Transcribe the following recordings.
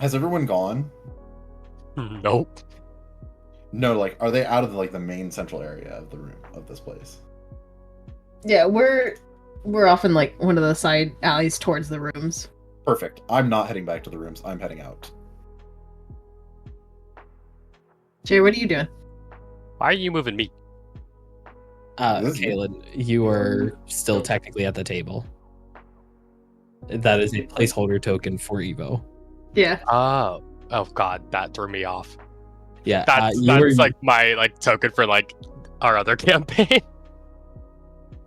Has everyone gone? Nope. No, like, are they out of the main central area of the room of this place? Yeah, we're off in like one of the side alleys towards the rooms. Perfect. I'm not heading back to the rooms. I'm heading out. Jay, what are you doing? Why are you moving me? Kaylin, you are still technically at the table. That is a placeholder token for Evo. Yeah. Oh god, that threw me off. Yeah, That's like my token for our other campaign.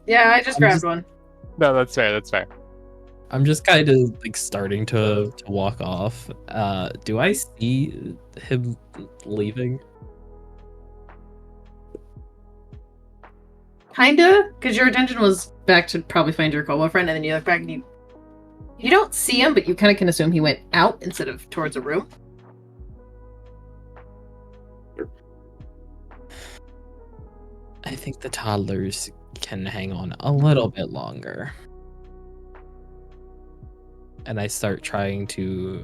Yeah, I just grabbed one. No, that's fair. That's fair. I'm just kind of starting to walk off. Do I see him leaving? Kinda, because your attention was back to probably find your Kobo friend, and then you look back and you don't see him, but you kind of can assume he went out instead of towards a room. I think the toddlers can hang on a little bit longer. And I start trying to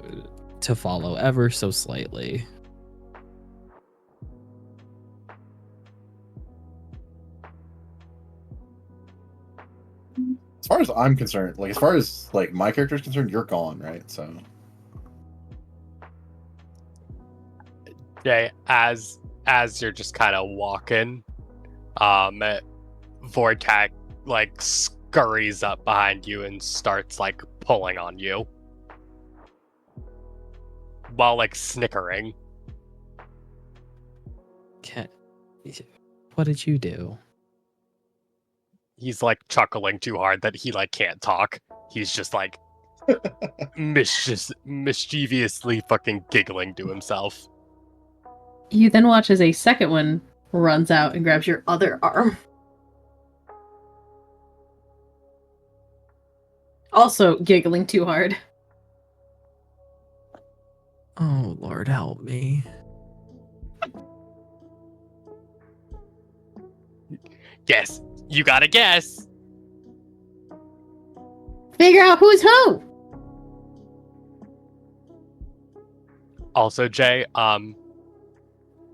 follow ever so slightly. As far as I'm concerned, as far as my character is concerned, you're gone, right? So Yeah, as you're just kind of walking, Vortak scurries up behind you and starts pulling on you while snickering. What did you do? He's chuckling too hard that he can't talk. He's just mischievously fucking giggling to himself. You then watch as a second one runs out and grabs your other arm. Also giggling too hard. Oh, Lord, help me. Guess. You gotta guess. Figure out who's who! Also, Jay,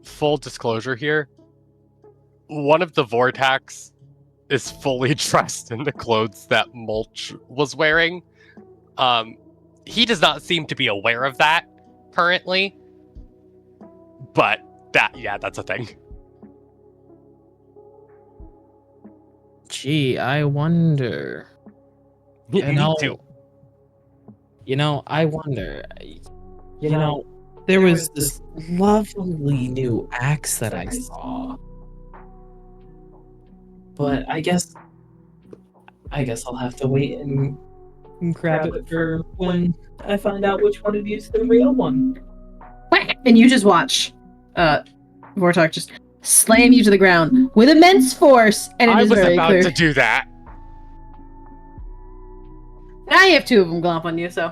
full disclosure here. One of the Vortax is fully dressed in the clothes that Mulch was wearing. He does not seem to be aware of that currently. But that's a thing. Gee, I wonder. Me too. I wonder. There was this lovely new axe that I saw. But I guess I'll have to wait and grab it for when I find out which one of you is the real one. And you just watch Vortok just slam you to the ground with immense force, and I it is was very about clear. to do that. Now you have two of them glomp on you, so.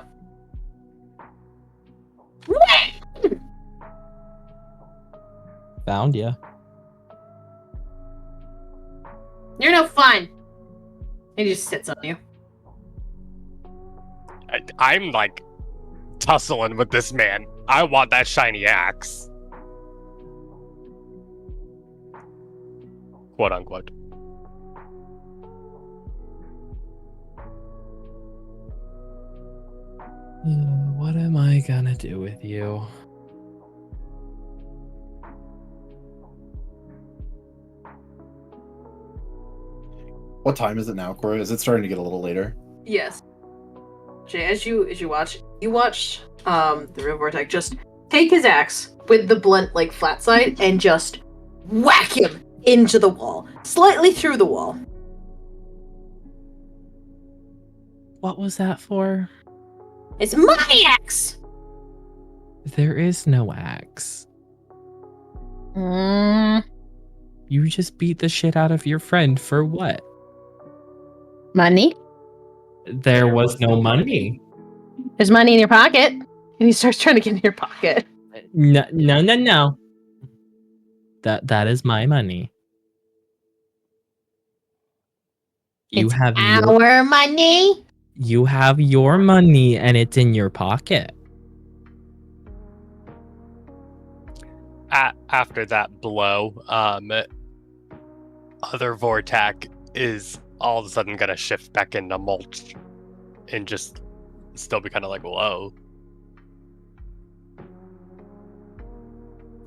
Found ya. You're no fun! And he just sits on you. I'm tussling with this man. I want that shiny axe. Quote unquote. What am I gonna do with you? what time is it now, Cora? Is it starting to get a little later? Yes. Jay, as you watch the real Vortex just take his axe with the blunt flat side and just whack him into the wall, slightly through the wall. What was that for? It's my axe! There is no axe. You just beat the shit out of your friend for what? Money? There was no money. There's money in your pocket. And he starts trying to get in your pocket. No. That is my money. It's our money. You have your money and it's in your pocket. after that blow, other Vortak is all of a sudden gonna shift back into mulch and just still be kind of like, whoa.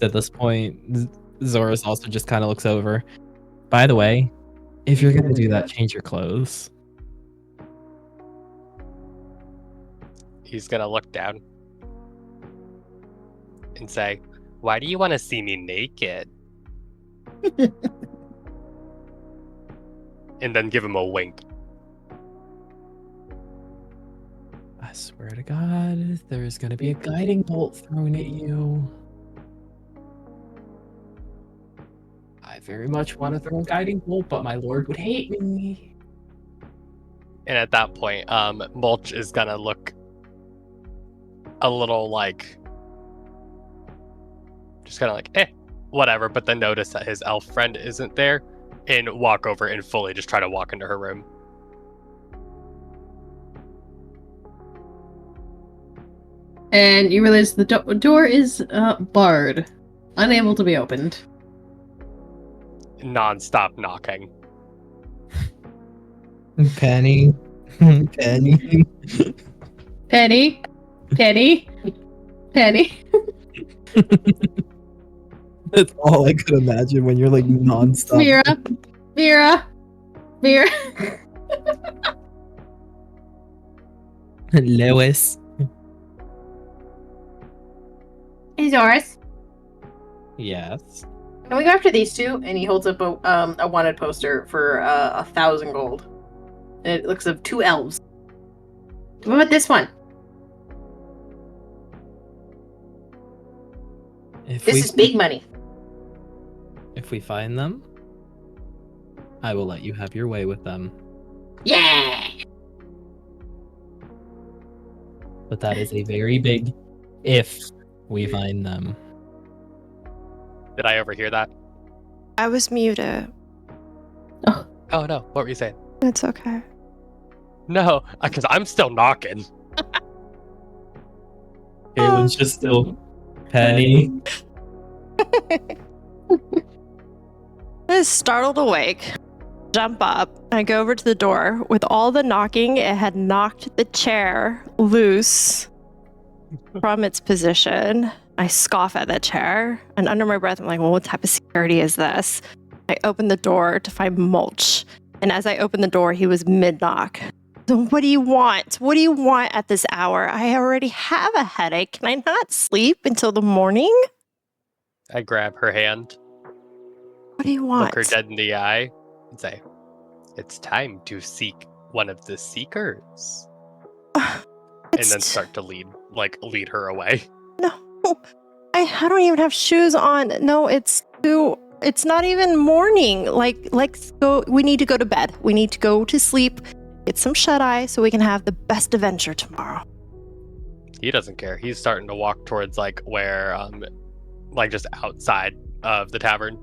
At this point, Zora's also just kind of looks over. By the way, if you're gonna do that, change your clothes. He's gonna look down and say, why do you want to see me naked? And then give him a wink. I swear to God, there's gonna be a guiding bolt thrown at you. I very much want to throw a guiding bolt, but my lord would hate me. And at that point, Mulch is gonna look a little like, just kind of like, whatever, but then notice that his elf friend isn't there and walk over and fully just try to walk into her room. And you realize the door is barred, unable to be opened. Non-stop knocking. Penny. Penny. Penny, Penny, Penny. That's all I could imagine when you're like nonstop. Mira. Lewis. Hey, Doris. Yes. Can we go after these two? And he holds up a wanted poster for 1,000 gold. And it looks of 2 elves. What about this one? This is big money. If we find them, I will let you have your way with them. Yeah! But that is a very big if we find them. Did I overhear that? I was muted. Oh no, what were you saying? It's okay. No, because I'm still knocking. Caitlin's just still Penny. I was startled awake, jump up, and I go over to the door. With all the knocking, it had knocked the chair loose from its position. I scoff at the chair, and under my breath, I'm like, well, what type of security is this? I open the door to find Mulch, and as I open the door, he was mid-knock. So what do you want? What do you want at this hour? I already have a headache. Can I not sleep until the morning? I grab her hand, What do you want? look her dead in the eye, and say, it's time to seek one of the seekers. And then start to lead her away. No, I don't even have shoes on. No, it's not even morning. Let's go. We need to go to bed. We need to go to sleep, get some shut-eye so we can have the best adventure tomorrow. He doesn't care. He's starting to walk towards where just outside of the tavern.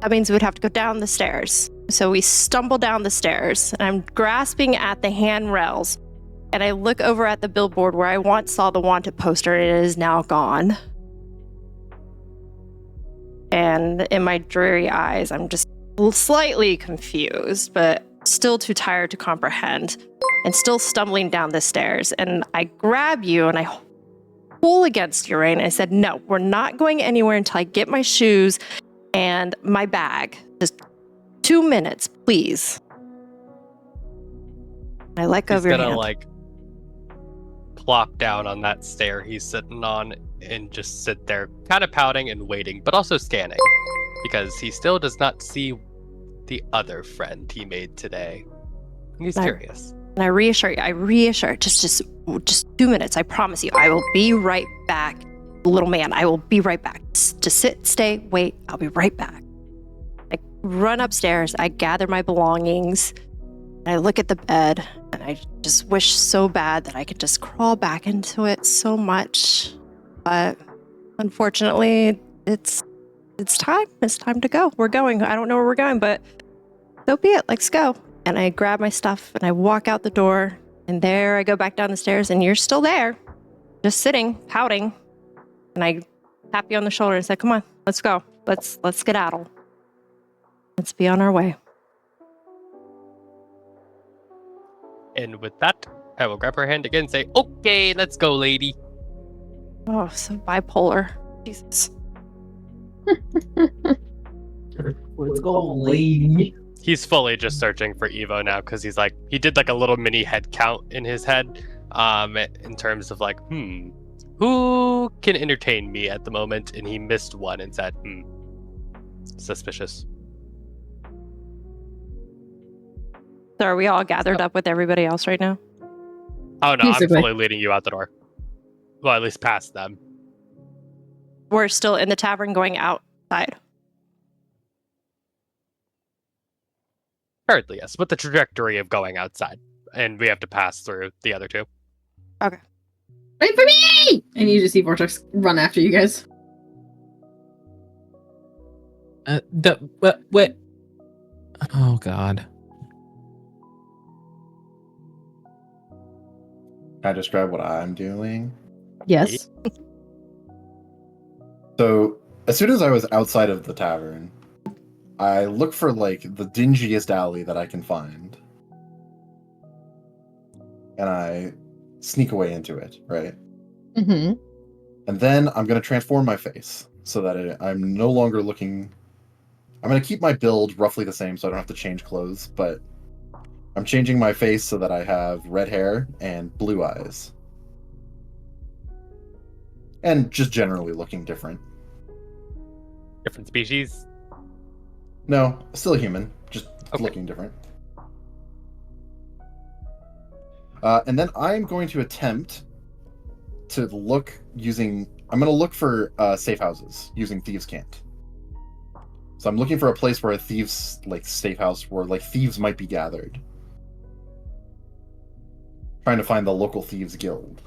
That means we'd have to go down the stairs. So we stumble down the stairs, and I'm grasping at the handrails, and I look over at the billboard where I once saw the wanted poster, and it is now gone. And in my dreary eyes, I'm just slightly confused, but still too tired to comprehend, and still stumbling down the stairs. And I grab you, and I pull against your rein. I said, no, we're not going anywhere until I get my shoes and my bag. Just 2 minutes, please. I let go of your hand. He's gonna plop down on that stair he's sitting on and just sit there kind of pouting and waiting, but also scanning, because he still does not see the other friend he made today. And he's curious. And I reassure you, just 2 minutes, I promise you, I will be right back. Little man, I will be right back. Just sit, stay, wait, I'll be right back. I run upstairs, I gather my belongings, and I look at the bed, and I just wish so bad that I could just crawl back into it so much. But unfortunately, it's time. It's time to go. We're going. I don't know where we're going, but so be it. Let's go. And I grab my stuff, and I walk out the door, and there I go back down the stairs, and you're still there, just sitting, pouting. And I tap you on the shoulder and say, "Come on, let's go. Let's skedaddle. Let's be on our way." And with that, I will grab her hand again and say, "Okay, let's go, lady." Oh, so bipolar. Jesus. Let's go, lady. He's fully just searching for Evo now because he's like, he did like a little mini head count in his head, in terms of like, who can entertain me at the moment? And he missed one and said, suspicious. So are we all gathered up with everybody else right now? Oh no, Basically. I'm fully leading you out the door. Well, at least past them. We're still in the tavern going outside. Currently, yes, with the trajectory of going outside. And we have to pass through the other two. Wait for me! And you just see Vortex run after you guys. What? Oh God. Can I describe what I'm doing? Yes. So, as soon as I was outside of the tavern, I look for, like, the dingiest alley that I can find. And I sneak away into it, right? Mm-hmm. And then I'm going to transform my face so that I'm no longer looking... I'm going to keep my build roughly the same so I don't have to change clothes, but I'm changing my face so that I have red hair and blue eyes. And just generally looking different. Different species. No, still human, just Okay. looking different. And then I'm going to attempt to look using... I'm going to look for safe houses using Thieves' Cant. So I'm looking for a place where a thieves, like, safe house where, like, thieves might be gathered. Trying to find the local thieves guild.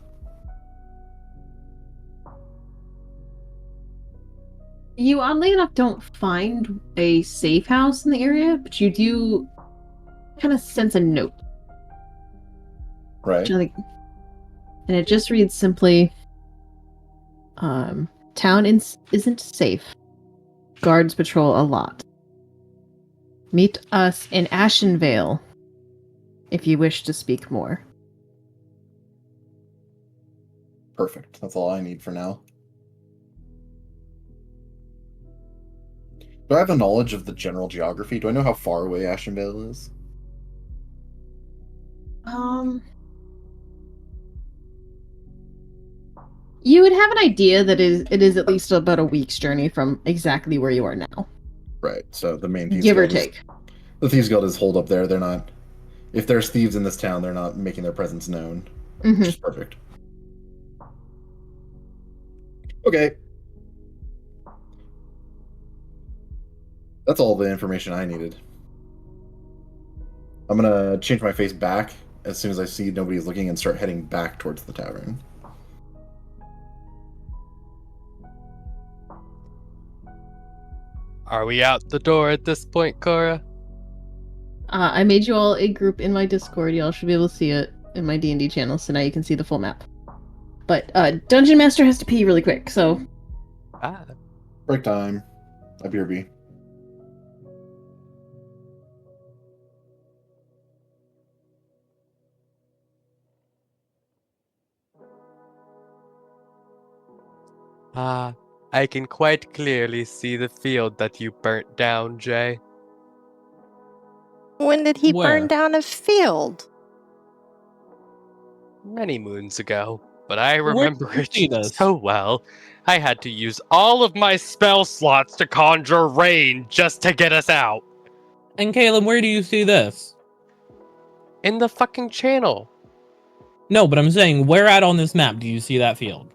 You oddly enough don't find a safe house in the area, but you do kind of sense a note. Right? And it just reads simply, town isn't safe. Guards patrol a lot. Meet us in Ashenvale if you wish to speak more. Perfect. That's all I need for now. Do I have a knowledge of the general geography? Do I know how far away Ashenvale is? You would have an idea that it is at least about a week's journey from exactly where you are now. Right, so the main Thieves Give or Guild take. The Thieves Guild is holed up there. They're not... If there's thieves in this town, they're not making their presence known. Mm-hmm. Which is perfect. Okay. That's all the information I needed. I'm gonna change my face back as soon as I see nobody's looking and start heading back towards the tavern. Are we out the door at this point, Cora? I made you all a group in my Discord. Y'all should be able to see it in my D&D channel, so now you can see the full map. But Dungeon Master has to pee really quick, so... Break time. A BRB. I can quite clearly see the field that you burnt down, Jay. When did he Where? burn down a field? Many moons ago, but I Where remember did you it see this? so well. I had to use all of my spell slots to conjure rain just to get us out. And Caleb, where do you see this? In the fucking channel. No, but I'm saying, where at on this map do you see that field?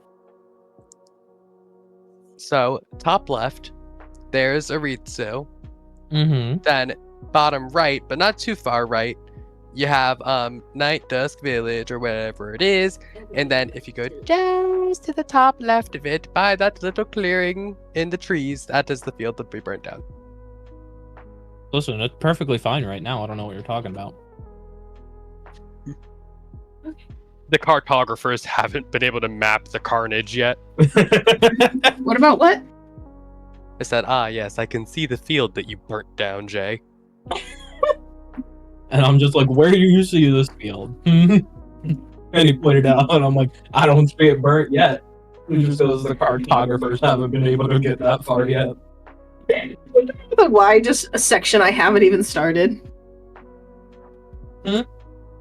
So, top left, there's Aritsu. Mm-hmm. Then, bottom right, but not too far right, you have Night Dusk Village or whatever it is. And then if you go just to the top left of it, by that little clearing in the trees, that is the field that we burnt down. Listen, it's perfectly fine right now. I don't know what you're talking about. The cartographers haven't been able to map the carnage yet. What about what? I said, yes, I can see the field that you burnt down, Jay. And I'm just like, where do you see this field? And he pointed out, and I'm like, I don't see it burnt yet. It just goes, the cartographers haven't been able to get that far yet. The why just a section I haven't even started. Hmm?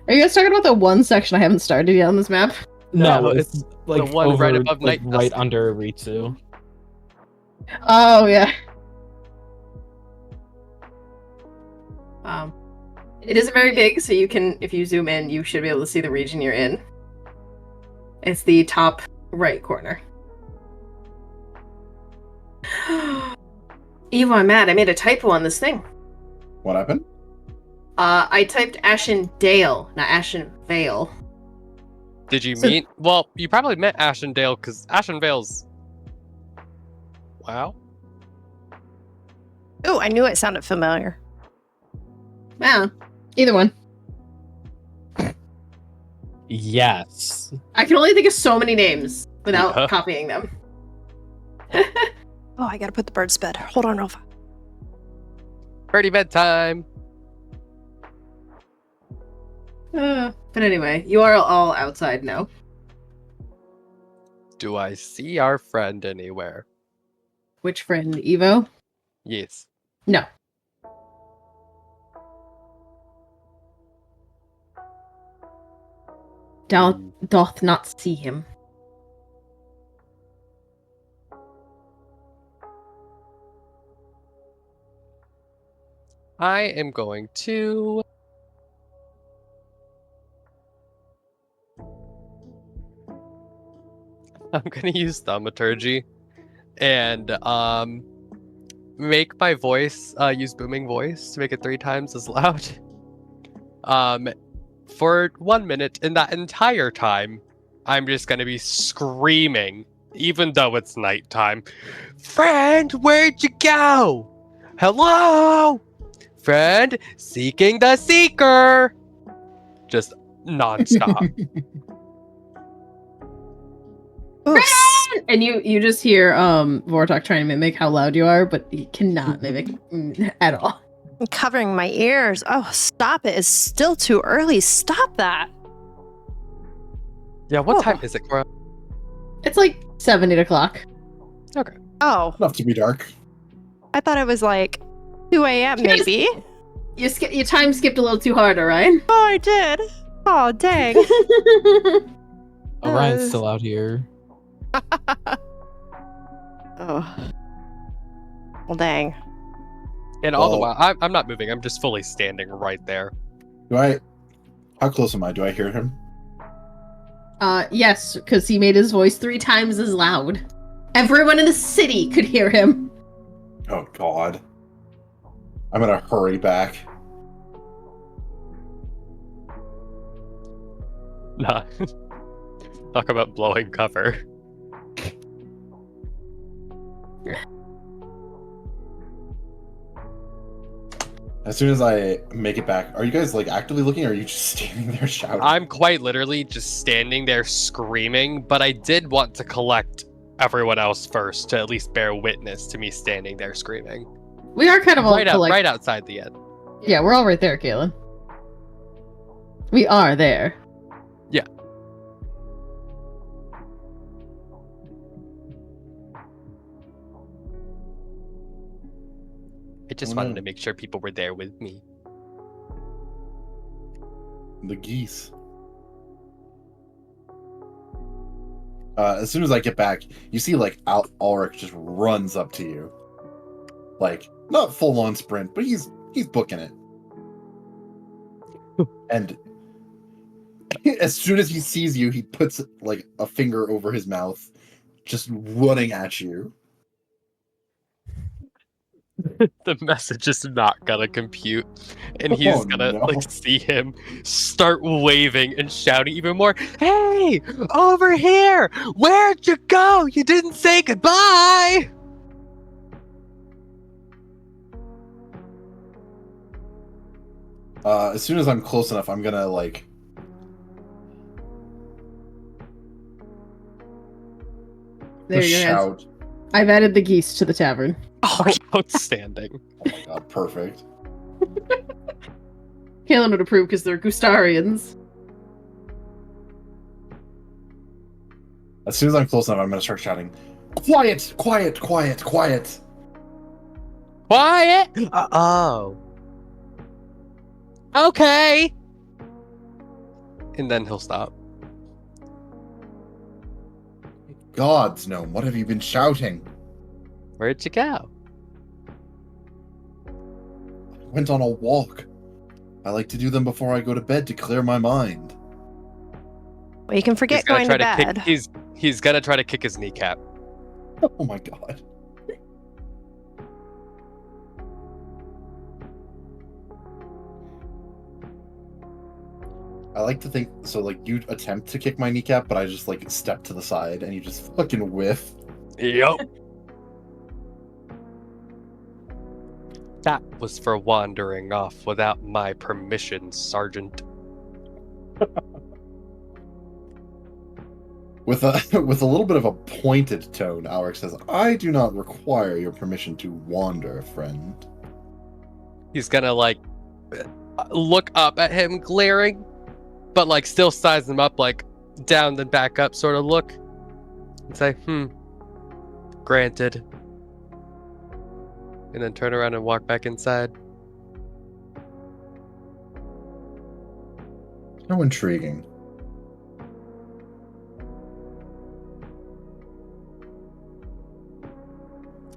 Are you guys talking about the one section I haven't started yet on this map? No, No, it's like the one over, right above like, Night right Dust. under Ritsu. Oh yeah. It isn't very big, so you can, if you zoom in, you should be able to see the region you're in. It's the top right corner. Evo, I'm mad. I made a typo on this thing. What happened? I typed Ashen Dale, not Ashen Vale. Did you So- mean? Well, you probably meant Ashendale because Ashenvale's. Wow. Oh, I knew it sounded familiar. Yeah, either one. Yes. I can only think of so many names without Yeah. copying them. Oh, I gotta put the birds to bed. Hold on real fast. Birdie bedtime. But anyway, you are all outside now. Do I see our friend anywhere? Which friend, Evo? Yes. No. Doth not see him. I am going to. I'm gonna use thaumaturgy and make my voice use booming voice to make it 3 times as loud. For 1 minute, and that entire time, I'm just gonna be screaming, even though it's nighttime. Friend, where'd you go? Hello? Friend, seeking the seeker. Just nonstop. Oops. And you just hear Vortok trying to mimic how loud you are, but he cannot mimic at all. I'm covering my ears. Oh, stop it. It's still too early. Stop that. Yeah, what Oh. time is it, Cora? It's like 7, 8 o'clock. Oh, Enough to be dark. I thought it was like 2 a.m. Yes. maybe. You time skipped a little too hard, Orion. Oh, I did. Oh, dang. Orion's still out here. Oh. Well, dang. And all the Well- while, I'm not moving. I'm just fully standing right there. How close am I? Do I hear him? Yes, because he made his voice 3 times as loud. Everyone in the city could hear him. Oh God. I'm gonna hurry back. Nah. Talk about blowing cover. As soon as I make it back, are you guys like actively looking, or are you just standing there shouting? I'm quite literally just standing there screaming, but I did want to collect everyone else first to at least bear witness to me standing there screaming. We are kind of all Right outside the end. Yeah, we're all right there, Kaylin. We are there. Yeah. I just Oh, wanted no. to make sure people were there with me. The geese. As soon as I get back, you see like Ulrich just runs up to you. Like, not full on sprint, but he's booking it. And as soon as he sees you, he puts like a finger over his mouth, just running at you. The message is not gonna compute, and he's Oh, gonna no. like see him start waving and shouting even more. Hey, over here! Where'd you go? You didn't say goodbye. As soon as I'm close enough, I'm gonna like There Just you go, guys. shout. I've added the geese to the tavern. Oh, outstanding. Oh my god, perfect. Kalen would approve because they're Gustarians. As soon as I'm close enough, I'm gonna start shouting, "Quiet! Quiet! Quiet! Quiet!" Quiet! Oh. Okay. And then he'll stop. Gods, Gnome, what have you been shouting? Where'd you go? I went on a walk. I like to do them before I go to bed to clear my mind. Well, you can forget going to bed. He's gonna try to kick his kneecap. Oh my god. I like to think so. Like you attempt to kick my kneecap, but I just like step to the side, and you just fucking whiff. Yup. That was for wandering off without my permission, Sergeant. With a with a little bit of a pointed tone, Alric says, "I do not require your permission to wander, friend." He's gonna like look up at him, glaring, but like still size him up, like down then back up, sort of look, and say, granted. And then turn around and walk back inside. How intriguing.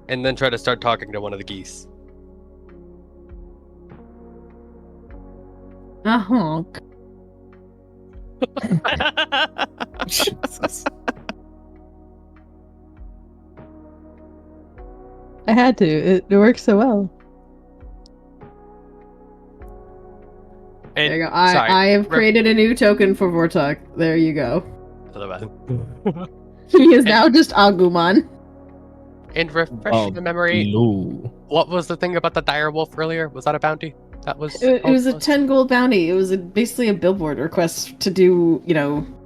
And then try to start talking to one of the geese. A honk. Jesus. I had to. It works so well. And, There you go. sorry, I have created a new token for Vortok. There you go. He is now just Agumon. And refresh the memory. No. What was the thing about the dire wolf earlier? Was that a bounty? That was. It was a 10 gold bounty. It was basically a billboard request to do,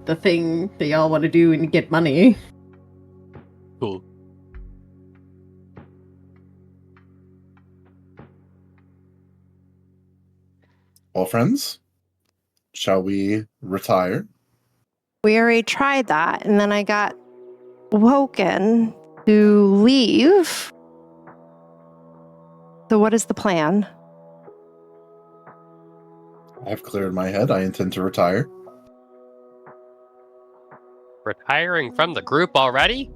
the thing that y'all want to do and get money. Cool. Well, friends, shall we retire? We already tried that, and then I got woken to leave. So, what is the plan? I've cleared my head. I intend to retire. Retiring from the group already?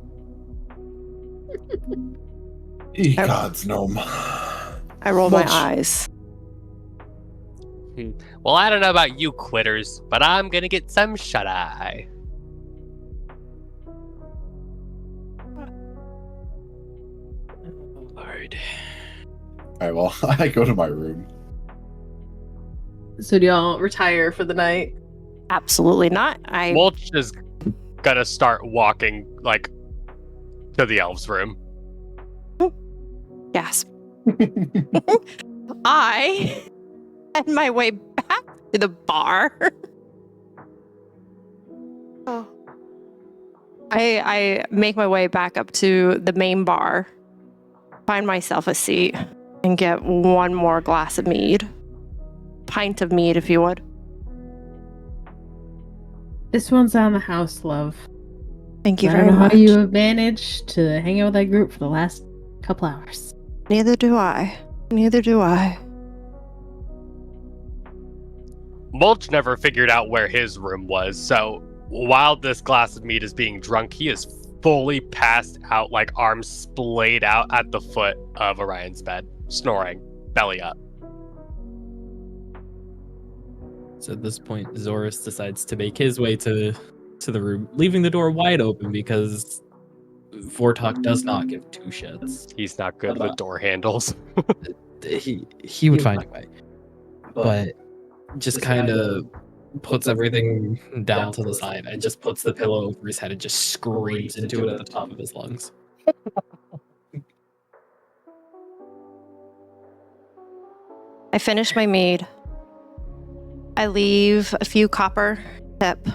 Gods, Gnome. I roll my Much- eyes. Well, I don't know about you quitters, but I'm gonna get some shut-eye. Lord. Alright, well, I go to my room. So do y'all retire for the night? Absolutely not. I Mulch is gonna start walking, like, to the elves' room. gasp. I had my way back to the bar. Oh. I make my way back up to the main bar, find myself a seat, and get one more glass of mead. Pint of mead, if you would. This one's on the house, love. Thank you I very don't know much. how you have managed to hang out with that group for the last couple hours. Neither do I. Neither do I. Mulch never figured out where his room was, so while this glass of mead is being drunk, he is fully passed out, like arms splayed out at the foot of Orion's bed, snoring, belly up. So at this point, Zorus decides to make his way to the room, leaving the door wide open because Vortok does not give two shits. He's not good with door handles. He would find a way, but just kind of puts everything down to the side and just puts the pillow over his head and just screams into it at the top of his lungs. I finish my mead. I leave a few copper tip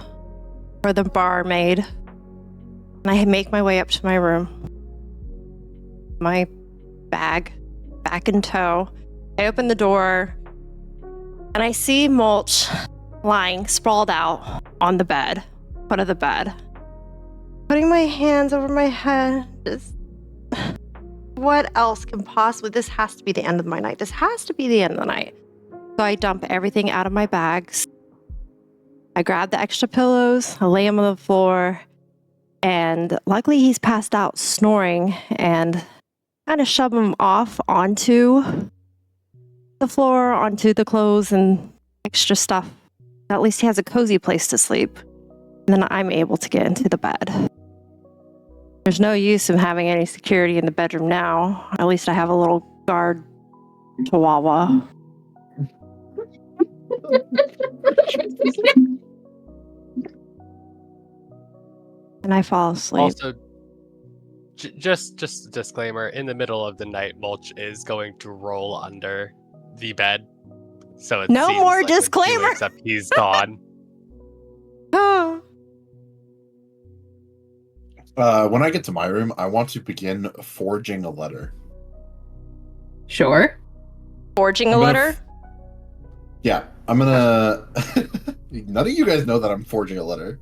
for the barmaid. And I make my way up to my room. My bag back in tow. I open the door and I see Mulch lying sprawled out on the bed, foot of the bed. Putting my hands over my head. Just, what else can possibly, this has to be the end of my night. This has to be the end of the night. So I dump everything out of my bags. I grab the extra pillows, I lay them on the floor, and luckily he's passed out snoring, and kind of shove him off onto the floor, onto the clothes and extra stuff. At least he has a cozy place to sleep. And then I'm able to get into the bed. There's no use in having any security in the bedroom now. At least I have a little guard chihuahua. And I fall asleep. Also, just a disclaimer: in the middle of the night, Mulch is going to roll under the bed. So it No seems more like when he disclaimer. wakes up, he's gone. Oh. When I get to my room, I want to begin forging a letter. Sure. Forging a I'm gonna letter? Yeah, I'm gonna. None of you guys know that I'm forging a letter.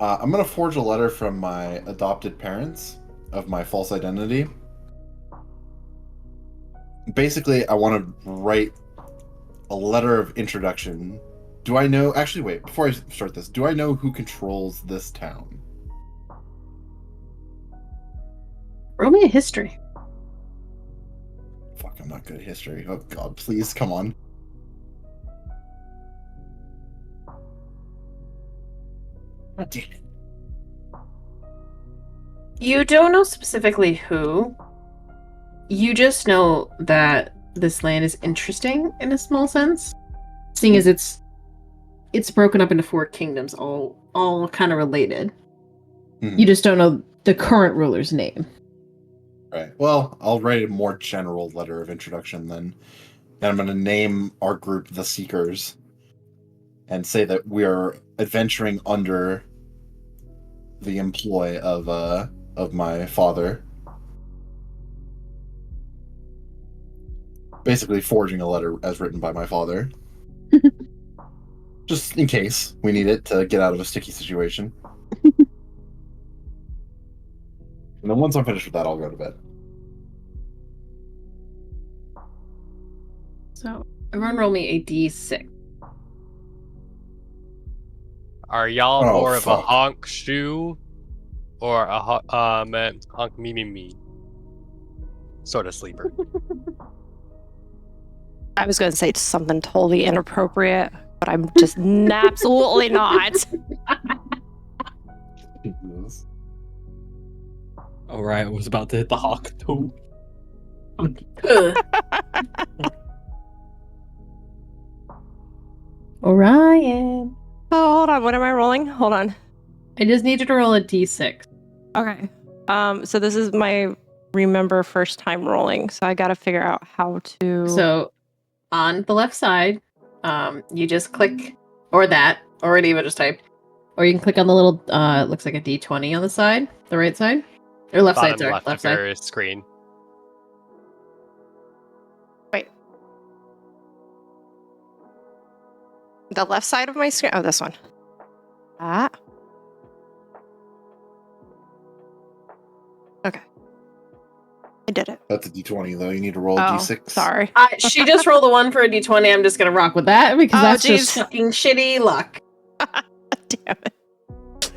I'm gonna forge a letter from my adopted parents of my false identity. Basically, I want to write a letter of introduction. Do I know? Actually, wait. Before I start this, do I know who controls this town? Roll me a history. Fuck, I'm not good at history. Oh God, please, come on. God damn it. You don't know specifically who. You just know that this land is interesting in a small sense, seeing as it's broken up into 4 kingdoms, all kind of related. Hmm. You just don't know the current ruler's name. Right. Well, I'll write a more general letter of introduction then. And I'm going to name our group the Seekers and say that we are adventuring under the employ of my father. Basically forging a letter as written by my father. Just in case we need it to get out of a sticky situation. And then once I'm finished with that, I'll go to bed. So everyone roll me a d6. Are y'all Oh, more of a fuck. honk shoe or a honk me sort of sleeper? I was going to say something totally inappropriate, but I'm just absolutely not. All right, I was about to hit the hawk too. Orion. Oh, hold on. What am I rolling? Hold on. I just need you to roll a d6. Okay. So this is my remember first time rolling, so I got to figure out how to. So on the left side, you just click or even just type, or you can click on the little it looks like a d20 on the side, the right side, or left side. Bottom Sorry, left left of side. your screen. Wait. The left side of my screen. Oh, this one. Ah. Okay. I did it. That's a d20, though. You need to roll a d6. Sorry. She just rolled a 1 for a d20. I'm just gonna rock with that because Oh, that's jeez. just fucking shitty luck. Damn it.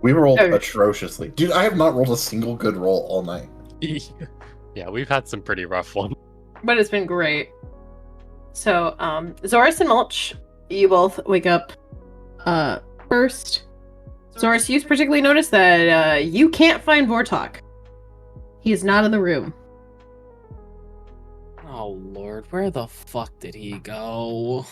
We rolled Okay. atrociously. Dude, I have not rolled a single good roll all night. Yeah, we've had some pretty rough ones. But it's been great. So, Zoris and Mulch, you both wake up first. Zoris, you particularly notice that you can't find Vortok. He is not in the room. Oh lord, where the fuck did he go?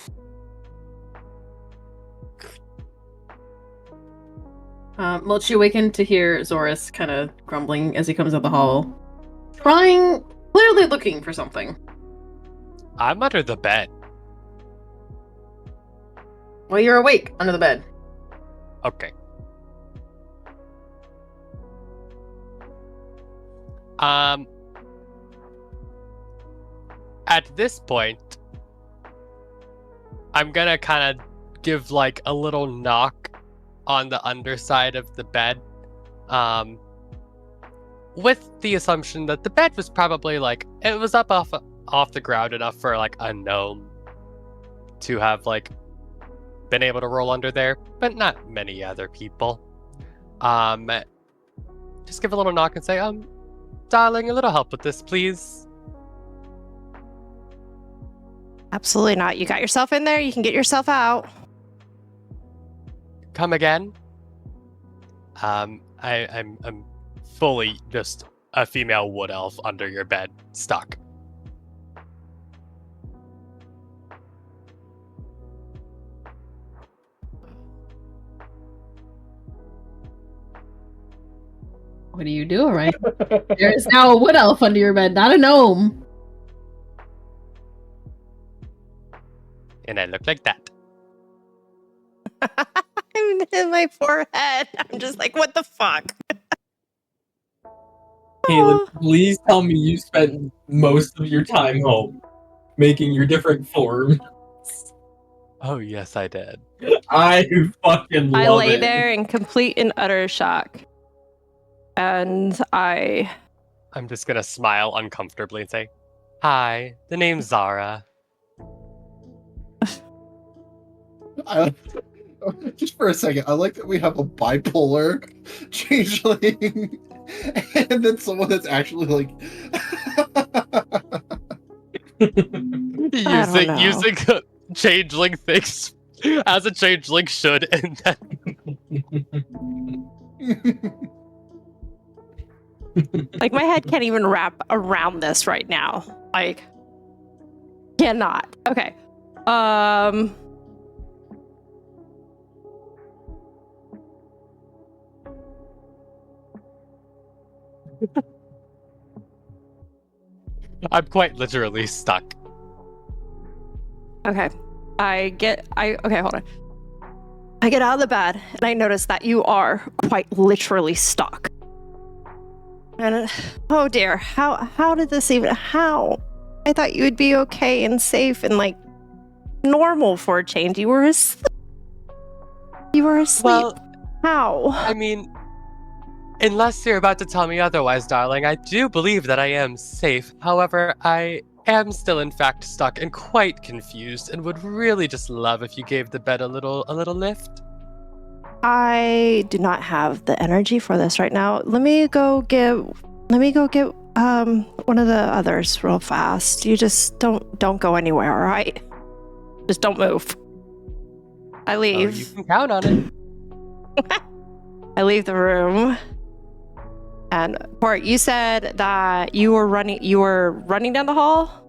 Mulch, you awaken to hear Zoris kind of grumbling as he comes up the hall. Clearly looking for something. I'm under the bed. Well, you're awake under the bed. Okay. At this point, I'm gonna kind of give like a little knock on the underside of the bed, with the assumption that the bed was probably like it was up off the ground enough for like a gnome to have like been able to roll under there, but not many other people. Just give a little knock and say, darling, a little help with this, please. Absolutely not. You got yourself in there. You can get yourself out. Come again? I'm fully just a female wood elf under your bed, stuck. What do you do, right? There is now a wood elf under your bed, not a gnome. And I look like that. I'm in my forehead. I'm just like, what the fuck? Caleb, please tell me you spent most of your time home making your different form. Oh, yes, I did. I fucking love I lay it. there in complete and utter shock. And I'm just gonna smile uncomfortably and say, hi, the name's Zara. Just for a second, I like that we have a bipolar changeling, and then someone that's actually like using changeling things as a changeling should, and then like my head can't even wrap around this right now. Like, cannot. Okay. I'm quite literally stuck. Okay. Okay, hold on. I get out of the bed and I notice that you are quite literally stuck. And oh dear, how did this even how? I thought you would be okay and safe and like normal for a change. You were asleep. Well, how? I mean, unless you're about to tell me otherwise, darling, I do believe that I am safe. However, I am still in fact stuck and quite confused and would really just love if you gave the bed a little lift. I do not have the energy for this right now. Let me go get one of the others real fast. You just don't go anywhere, all right? Just don't move. I leave. Oh, you can count on it. I leave the room. And Port, you said that you were running down the hall?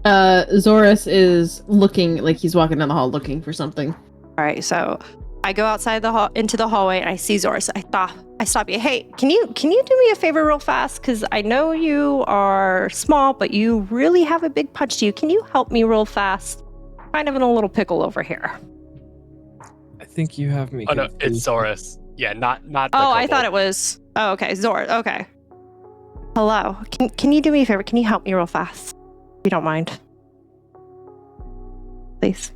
Zorus is looking like he's walking down the hall looking for something. All right, so I go outside the hall into the hallway and I see Zorus. I stop you. Hey, can you do me a favor real fast? Because I know you are small, but you really have a big punch to you. Can you help me real fast? Kind of in a little pickle over here. I think you have me. Oh no, it's confused. Zorus. Yeah, not the Oh, I kobold. thought it was. Oh, okay, Zorus. Okay. Hello. Can you do me a favor? Can you help me real fast? If you don't mind. Please.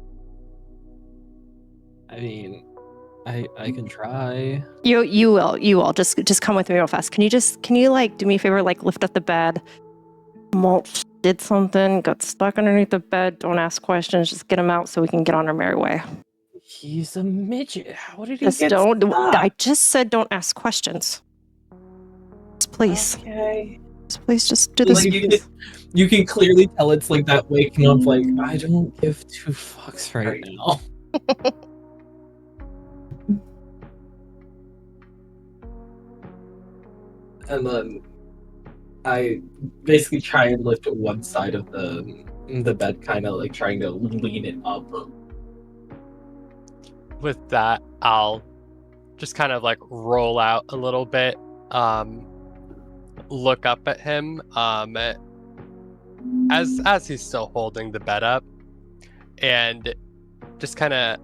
I mean, I can try. You will. Just come with me real fast. Can you like do me a favor, like lift up the bed? Mulch did something, got stuck underneath the bed. Don't ask questions, just get him out so we can get on our merry way. He's a midget. How did he Just get don't stuck? I just said don't ask questions. Just please. Okay. Please just do this. Like, you can clearly tell it's like that waking up like, I don't give two fucks right now. And then I basically try and lift one side of the bed, kind of like trying to lean it up. With that, I'll just kind of like roll out a little bit, look up at him, as he's still holding the bed up, and just kind of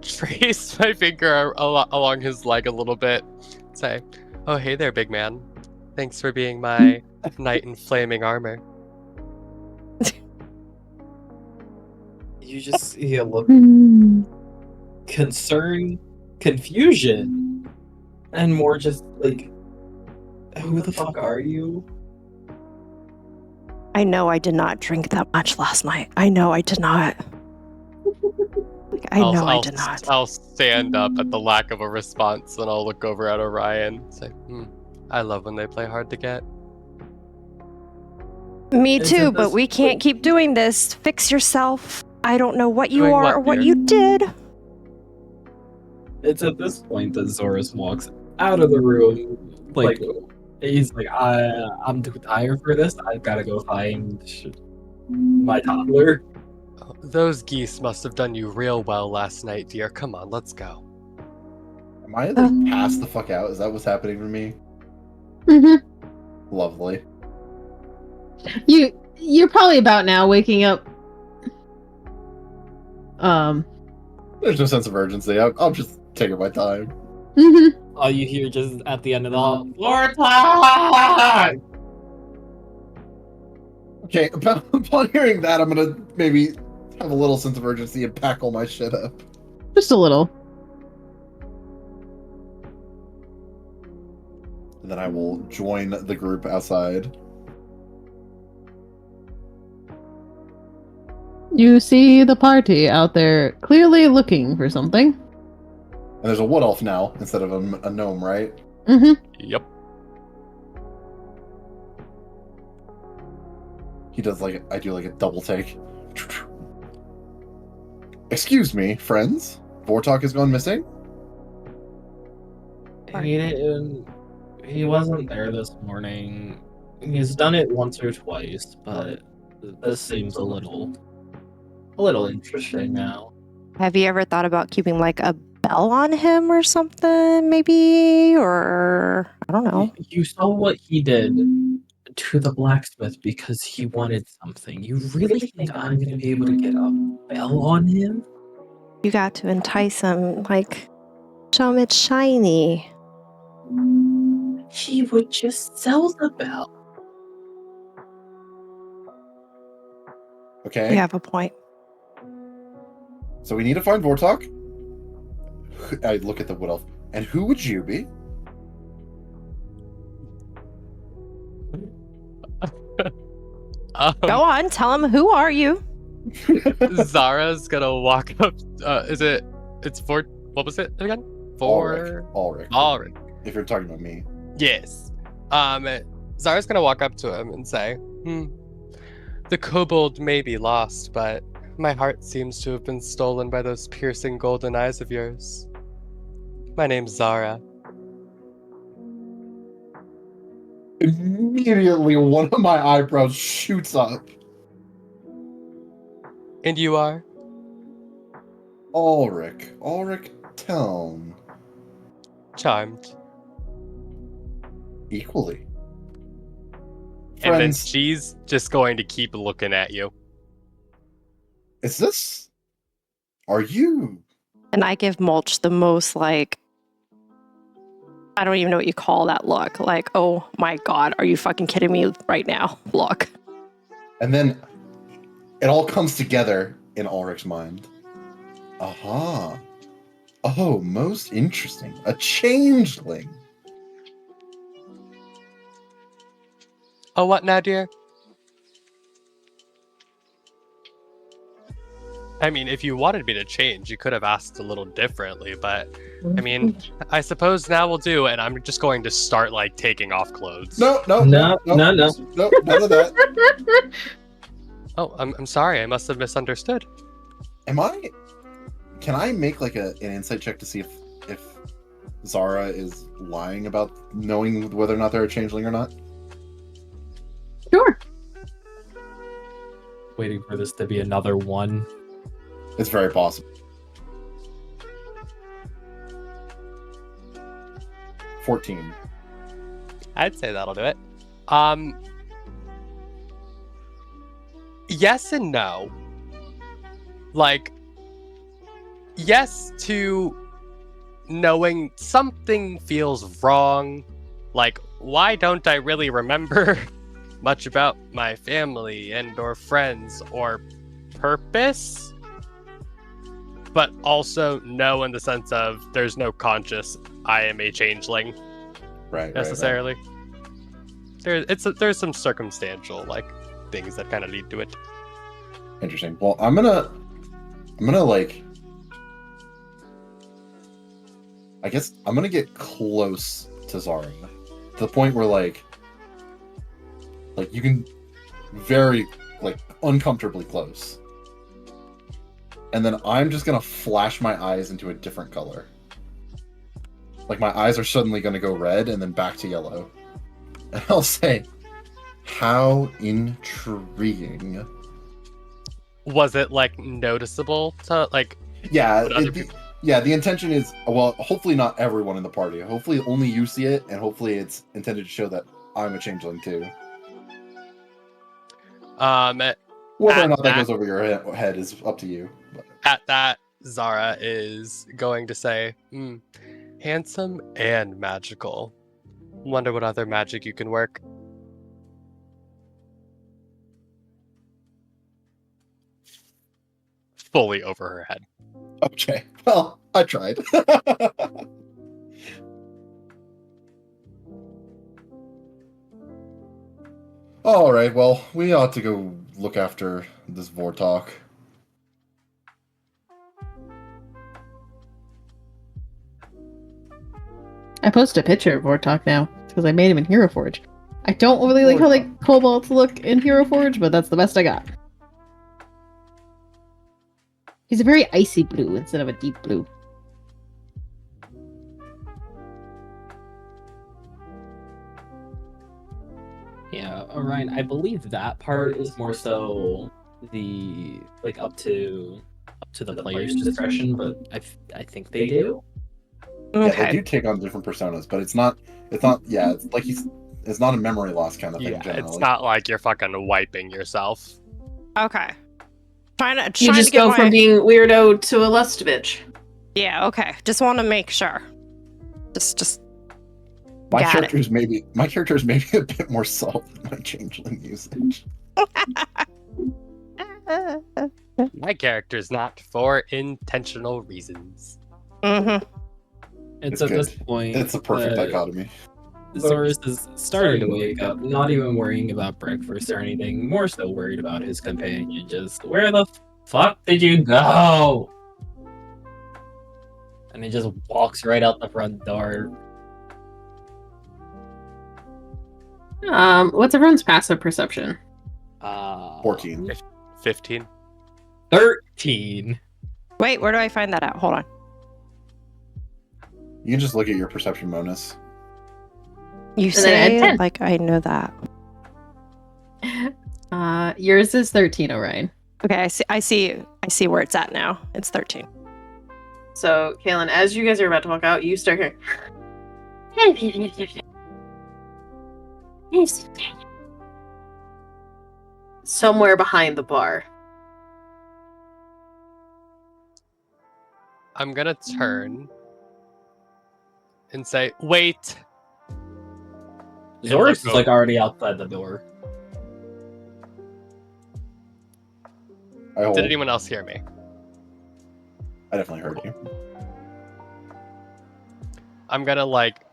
trace my finger along his leg a little bit, say, "Oh, hey there, big man. Thanks for being my knight in flaming armor. You just see a look Hmm. concern, confusion, and more just like, who the fuck are you? I know I did not drink that much last night. I know I did not. I know I did not. I'll stand up at the lack of a response, and I'll look over at Orion and say, I love when they play hard to get. Me Isn't too, but this we can't like- keep doing this. Fix yourself. I don't know what you Doing are what, or what dear? you did. It's at this point that Zorus walks out of the room. Like, he's like, I'm too tired for this. I've got to go find my toddler. Those geese must have done you real well last night, dear. Come on, let's go. Am I like passed the fuck out? Is that what's happening to me? Mm-hmm. Lovely. You're probably about now waking up. There's no sense of urgency. I'm just taking my time. Mm-hmm. All you hear just at the end of the hall, Vortex! Okay, upon hearing that, I'm gonna maybe have a little sense of urgency and pack all my shit up. Just a little. And then I will join the group outside. You see the party out there clearly looking for something. And there's a wood elf now instead of a gnome, right? Mm-hmm. Yep. He does like I do like a double take. Excuse me, friends. Vortok has gone missing? He wasn't there this morning. He's done it once or twice, but this seems a little interesting now. Have you ever thought about keeping like a bell on him or something, maybe? Or I don't know. You saw what he did to the blacksmith because he wanted something. You really think I'm gonna be able to get a bell on him? You got to entice him, like, show him it's shiny. He would just sell the bell. Okay. You have a point. So we need to find Vortok. I look at the wood elf. And who would you be? Go on, tell him who are you? Zara's gonna walk up. It's for. What was it again? Ulrich. Ulrich. If you're talking about me. Yes. Zara's gonna walk up to him and say, the kobold may be lost, but my heart seems to have been stolen by those piercing golden eyes of yours. My name's Zara. Immediately, one of my eyebrows shoots up. And you are? Ulrich. Ulrich Telm. Charmed. Equally. And then Friends, she's just going to keep looking at you. is this... Are you... And I give Mulch the most, like, I don't even know what you call that look. Like, oh my god, are you fucking kidding me right now? Look. And then it all comes together in Ulrich's mind. Aha. Oh, most interesting. A changeling. Oh, what now, dear? I mean, if you wanted me to change, you could have asked a little differently, but I mean, I suppose now we'll do, and I'm just going to start, like, taking off clothes. No, No, none of that. Oh, I'm sorry, I must have misunderstood. Can I make like an insight check to see if Zara is lying about knowing whether or not they're a changeling or not? Sure. Waiting for this to be another one. It's very possible. 14. I'd say that'll do it. Yes and no. Like, yes to knowing something feels wrong. Like, why don't I really remember much about my family and or friends or purpose? But also no in the sense of there's no conscious I am a changeling Right. necessarily. There's some circumstantial like things that kind of lead to it. Interesting. Well, I'm gonna like, I guess I'm gonna get close to Zara to the point where like you can very like uncomfortably close, and then I'm just gonna flash my eyes into a different color. Like my eyes are suddenly gonna go red and then back to yellow, and I'll say, "How intriguing." Was it like noticeable to like? Yeah, Would other people- the intention is, well, hopefully not everyone in the party. Hopefully only you see it, and hopefully it's intended to show that I'm a changeling too. At Whether or not that that- goes over your head is up to you. But At that, Zara is going to say, handsome and magical. Wonder what other magic you can work. Fully over her head. okay, well, I tried. All right, well, we ought to go look after this Vortalk. I post a picture of Vortalk now because I made him in Hero Forge. I don't really like how like kobolds look in Hero Forge, but that's the best I got. He's a very icy blue instead of a deep blue. Yeah, Orion, I believe that part is more so the like up to the player's discretion, but I think they do. Yeah, they Okay. do take on different personas, but it's not. Yeah, it's like it's not a memory loss kind of thing. Yeah, Generally, it's not like you're fucking wiping yourself. Okay. Trying You to just get go my... from being weirdo to a lust bitch. Yeah, okay. Just want to make sure. Just my got it. my character is maybe a bit more subtle than my changeling usage. My character's not for intentional reasons. Mm-hmm. It's It's at good. this point It's a perfect dichotomy. Zorus is starting to wake up, not even worrying about breakfast or anything, more so worried about his companion. Just, where the fuck did you go? And he just walks right out the front door. What's everyone's passive perception? 14. 15. 13. Wait, where do I find that out? Hold on. You can just look at your perception bonus. You then add say 10. like I know that. Yours is 13, Orion. Okay, I see where it's at now. It's 13. So, Kaylin, as you guys are about to walk out, you start hearing. Somewhere behind the bar. I'm gonna turn and say, wait. Zorus is like already outside the door. I hold. Did anyone else hear me? I definitely heard you. I'm gonna like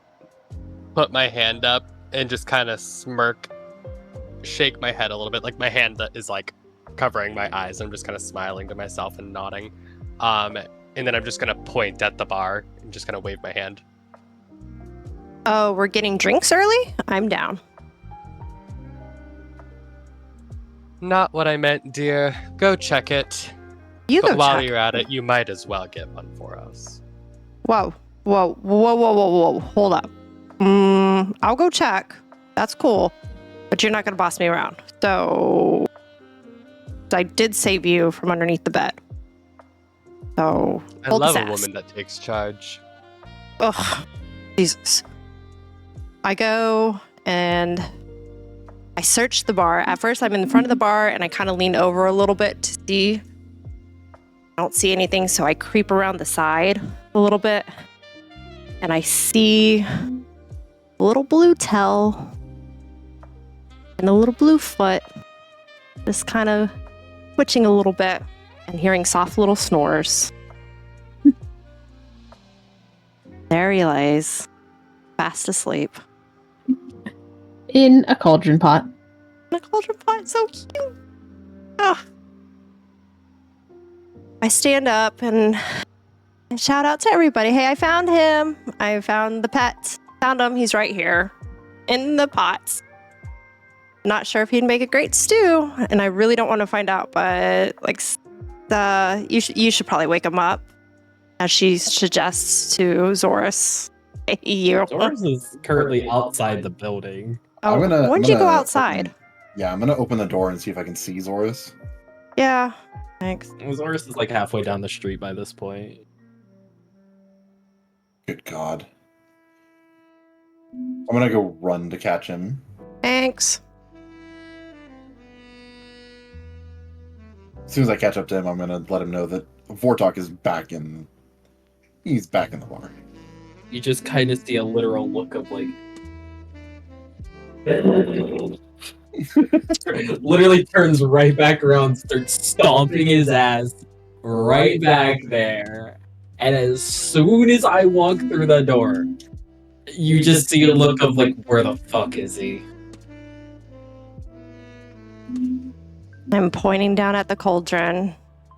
put my hand up and just kind of smirk, shake my head a little bit. Like my hand that is like covering my eyes. I'm just kind of smiling to myself and nodding. And then I'm just gonna point at the bar and just kind of wave my hand. Oh, we're getting drinks early? I'm down. Not what I meant, dear. Go check it. You But go while check. you're at it, you might as well get one for us. Whoa. Hold up. I'll go check. That's cool. But you're not gonna boss me around. So I did save you from underneath the bed. So I hold love this a ass. woman that takes charge. Ugh. Jesus. I go and I search the bar. At first, I'm in the front of the bar and I kind of lean over a little bit to see. I don't see anything, so I creep around the side a little bit and I see a little blue tail and the little blue foot just kind of twitching a little bit and hearing soft little snores. There he lays, fast asleep. In a cauldron pot. The cauldron pot, so cute. Oh. I stand up and shout out to everybody. Hey, I found him. I found the pet. Found him. He's right here in the pots. Not sure if he'd make a great stew, and I really don't want to find out. But like, you should probably wake him up, as she suggests to Zorus. Hey, you. Zorus is currently outside the building. Oh, when did you go outside? Yeah, I'm gonna open the door and see if I can see Zorus. Yeah, thanks. Zorus is like halfway down the street by this point. Good God. I'm gonna go run to catch him. Thanks. As soon as I catch up to him, I'm gonna let him know that Vortok is back in. He's back in the bar. You just kind of see a literal look of like. Literally turns right back around, starts stomping his ass right back there. And as soon as I walk through the door, you just see a look of like, where the fuck is he? I'm pointing down at the cauldron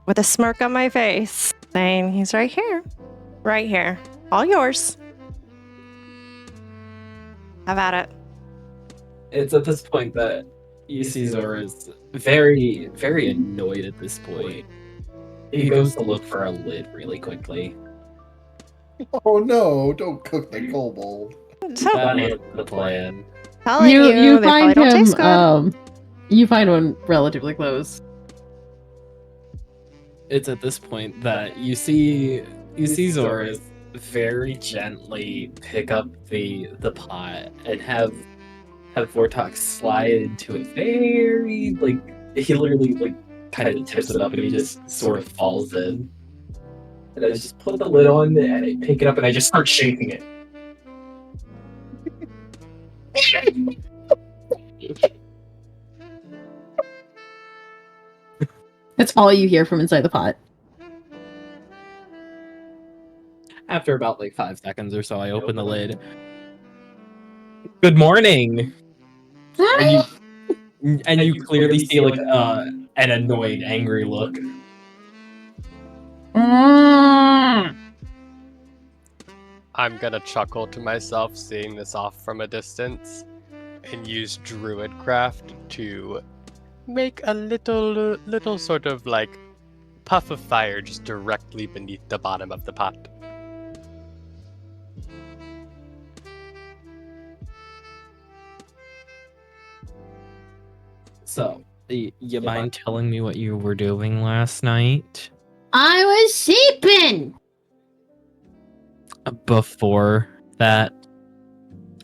with a smirk on my face, saying, he's right here. Right here. All yours. Have at it. It's at this point that you see Zora is very, very annoyed at this point. He goes to look for a lid really quickly. Oh no, don't cook the kobold. That is the plan. Telling You they find probably don't taste him. good. You find one relatively close. It's at this point that you see Zora very gently pick up the pot and have Vortok slide into it very, like, he literally, like, kind of tips it up and he just sort of falls in. And I just put the lid on and I pick it up and I just start shaking it. That's all you hear from inside the pot. After about, like, 5 seconds or so, I open the lid. Good morning! And you clearly see, like, an annoyed, angry look. I'm gonna chuckle to myself seeing this off from a distance and use Druidcraft to make a little sort of like puff of fire just directly beneath the bottom of the pot. So, you mind telling me what you were doing last night? I was sleeping. Before that?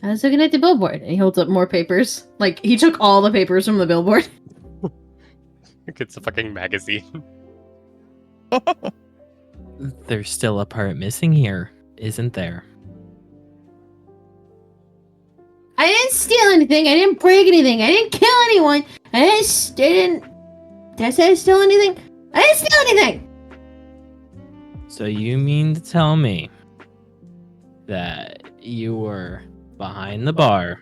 I was looking at the billboard, and he holds up more papers. Like, he took all the papers from the billboard. It's a fucking magazine. There's still a part missing here, isn't there? I didn't steal anything. I didn't break anything. I didn't kill anyone. Did I say I stole anything? I didn't steal anything. So you mean to tell me that you were behind the bar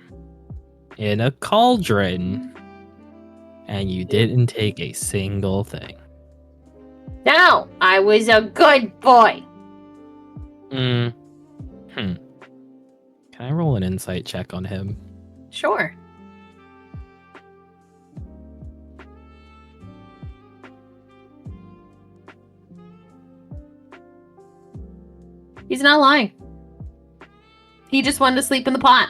in a cauldron and you didn't take a single thing? No, I was a good boy. Can I roll an insight check on him? Sure. He's not lying. He just wanted to sleep in the pot.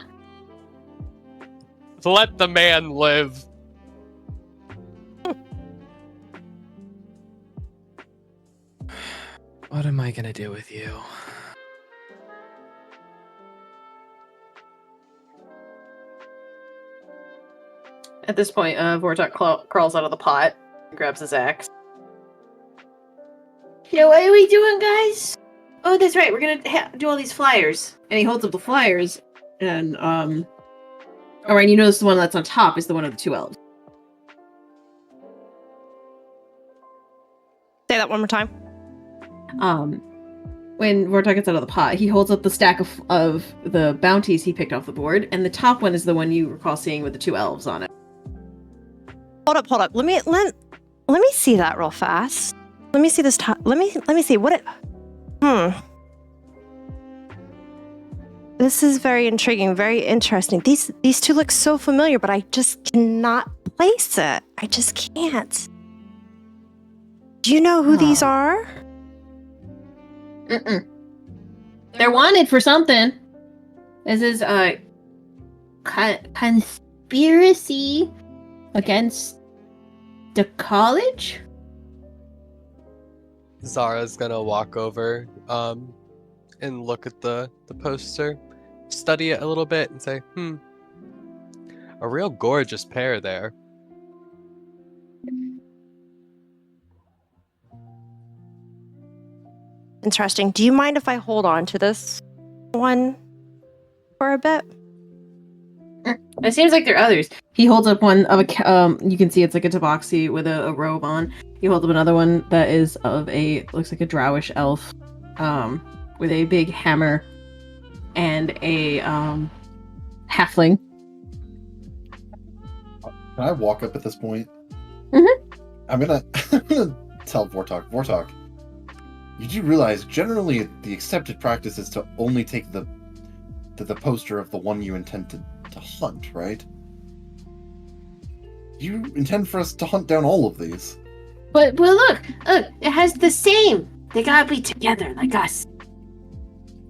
Let the man live. What am I gonna do with you? At this point, Vortok crawls out of the pot and grabs his axe. Yeah, what are we doing, guys? Oh, that's right. We're gonna do all these flyers. And he holds up the flyers And alright, you notice the one that's on top is the one of the two elves. Say that one more time. When Vortok gets out of the pot, he holds up the stack of the bounties he picked off the board, and the top one is the one you recall seeing with the two elves on it. Hold up. Let me see that real fast. Let me see this top. Let me see what it. This is very intriguing, very interesting. These two look so familiar, but I just cannot place it. I just can't. Do you know who these are? Mm-mm. They're wanted for something. This is a conspiracy against the college? Zara's gonna walk over and look at the poster, study it a little bit, and say, a real gorgeous pair there. Interesting. Do you mind if I hold on to this one for a bit? It seems like there are others. He holds up one of a you can see it's like a tabaxi with a robe on. He holds up another one that is of looks like a drowish elf, with a big hammer and a halfling. Can I walk up at this point? Mm-hmm. I'm gonna tell Vortok, you do realize generally the accepted practice is to only take the poster of the one you intend to hunt, right? You intend for us to hunt down all of these. But look, it has the same. They gotta be together like us.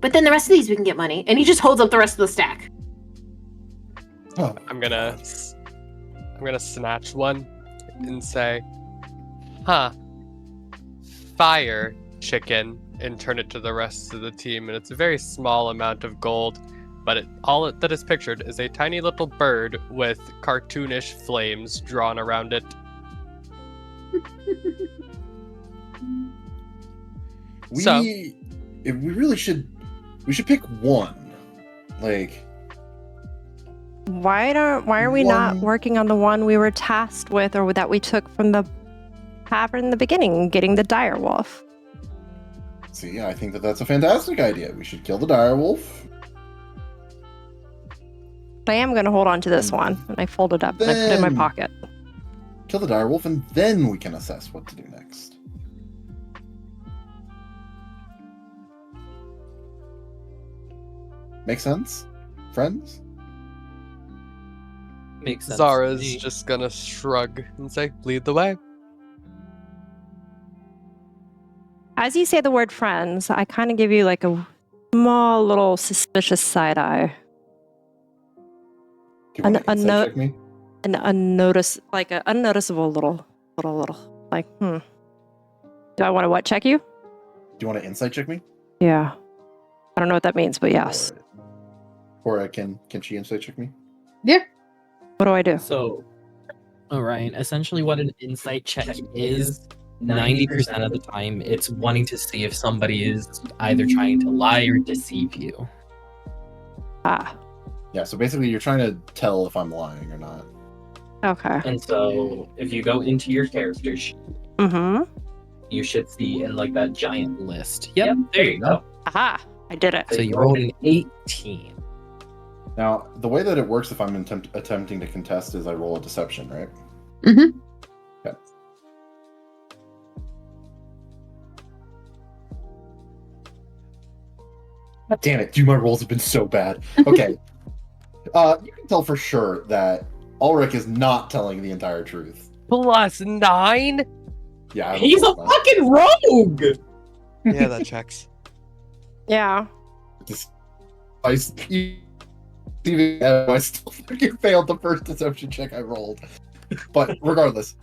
But then the rest of these we can get money. And he just holds up the rest of the stack. Oh, I'm gonna snatch one and say, fire chicken, and turn it to the rest of the team. And it's a very small amount of gold, but all that is pictured is a tiny little bird with cartoonish flames drawn around it. we should pick one. Like, Why are we not working on the one we were tasked with, or that we took from the tavern in the beginning, getting the dire wolf? see, I think that's a fantastic idea. We should kill the dire wolf. I am going to hold on to this And one, and I fold it up and I put it in my then- pocket. Kill the dire wolf, and then we can assess what to do next. Make sense, friends? Makes sense. Zara's to me. just gonna shrug and say, lead the way. As you say the word friends, I kind of give you like a small little suspicious side eye. Do you want to A insight note- check me? An unnoticeable little, like, Do I want to what check you? Do you want to insight check me? Yeah. I don't know what that means, but yes. Or can she insight check me? What do I do? So, Orion, essentially what an insight check is, 90% of the time, it's wanting to see if somebody is either trying to lie or deceive you. Ah, Yeah, so basically you're trying to tell if I'm lying or not. okay. And so, if you go into your character sheet, Mm-hmm. you should see in like that giant list. Yep, there you go. Aha, I did it. So you rolled an 18. Now, the way that it works if I'm attempting to contest is I roll a deception, right? Mm-hmm. Okay. God damn it, dude, my rolls have been so bad. Okay. You can tell for sure that Ulrich is not telling the entire truth. +9? Yeah, I He's a don't know. fucking rogue! Yeah, that checks. Yeah. I still fucking failed the first deception check I rolled. But regardless,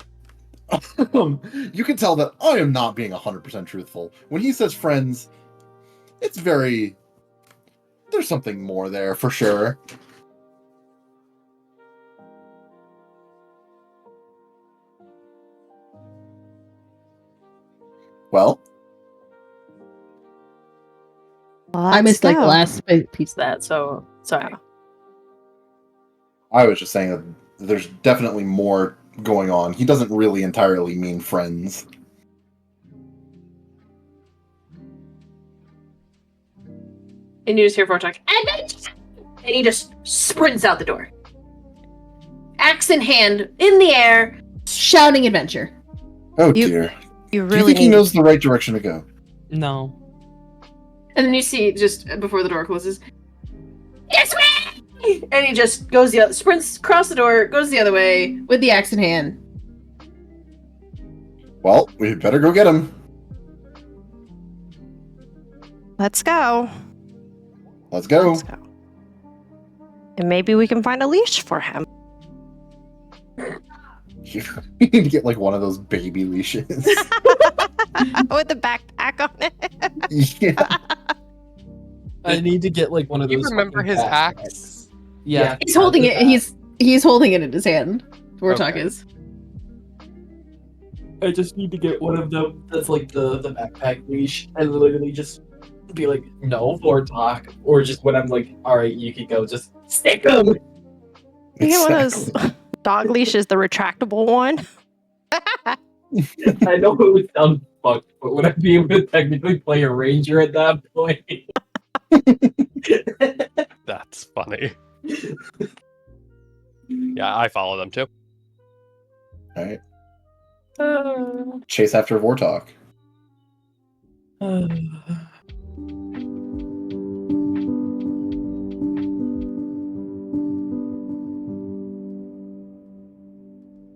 you can tell that I am not being 100% truthful. When he says friends, it's very... There's something more there, for sure. Well, I missed like the go. last piece of that, so sorry. I was just saying that there's definitely more going on. He doesn't really entirely mean friends. And you just hear Vortok, and he just sprints out the door. Axe in hand, in the air, Shouting adventure. Oh You- dear. You Do you really think he need knows the right direction to go? No. and then you see just before the door closes, this way! And he just goes the other, sprints across the door, goes the other way. With the axe in hand. Well, we better go get him. Let's go. Let's go. Let's go. And maybe we can find a leash for him. You need to get like one of those baby leashes. With the backpack on it. Yeah. I need to get like one of Do those. you remember fucking his backpacks. axe? Yeah. He's holding it. He's holding it in his hand. Vortok Okay. is. I just need to get one of them that's like the backpack leash and literally just be like, no, or talk. Or just when I'm like, alright, you can go, just stick them. You get one of Exactly. those dog leashes, the retractable one. I know it would sound fucked, but would I be able to technically play a ranger at that point? That's funny. Yeah, I follow them too. All right. Chase after Vortok.